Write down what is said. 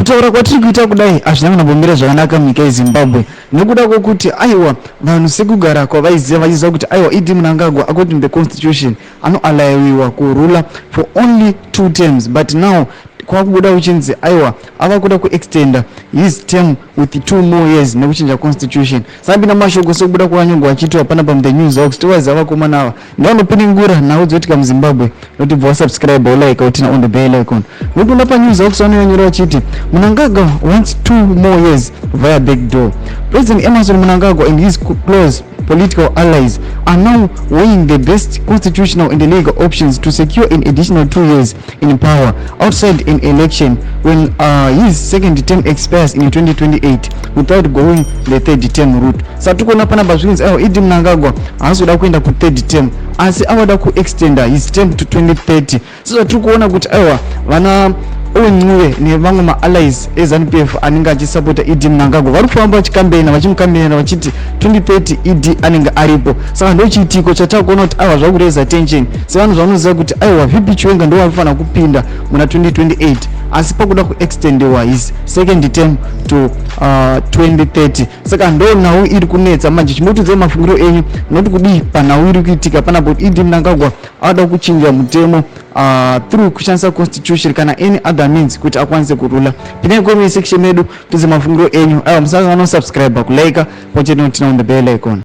kutaura kwatiri kuita kudai hazvina kunombombira zvakanaka munyika yeZimbabwe nekuda kwokuti aiwa vanhu sekugara kwavaiziva vachiziva kuti aiwa Idi Mnangagwa according to the constitution anoalayiwa kurula for only 2 terms, but now kwakubuda uchinzi aiwa avakuda kuextenda his term with 2 more years nekuchinja constitution. Sabina mashoko sokubuda kwanyongwa achitiwa pana pa the news house tiwaziva vakomana ava ndinopiningura nawo dzotika muZimbabwe noti bva subscribe like utina on the bell icon. Nokunda pa news house vanonyora vachiti Mnangagwa wants 2 more years via back door. President Emerson Mnangagwa and his close political allies are now weighing the best constitutional and legal options to secure an additional 2 years in power outside an election when his second term expires in 2028 without going the third term route. Satukona pana bazvinzi ayo Idi Mnangagwa hazoda kuenda ku third term asi avada ku extenda his term to 2030. So tiri kuona kuti aiwa vana Onwe nevamwe ma-allies eZANU-PF anenge achisapota Idi Mnangagwa vari kufamba vachimukambena vachiti 2030 Idi anenge aripo. Saka ndochiitiko chatakuona kuti aiwa zvakureza tension sevanhu zvanoziva kuti aiwa VP Chiwenga ndo vanofana kupinda muna 2028 asi pakuda kuextendewa his second term to 2030. Saka ndo nhau iri kunetsa manje chimotudze mafungiro enyu noti kudii panhau iri kuitika panapo Idi Mnangagwa ada kuchinja mutemo through kushandisa constitution kana any other means kuti akwanise kurula. Pinai comment section medu tuze mafungiro enyu. Aiwa musanga no subscribe kulike pochete notina on the bell icon.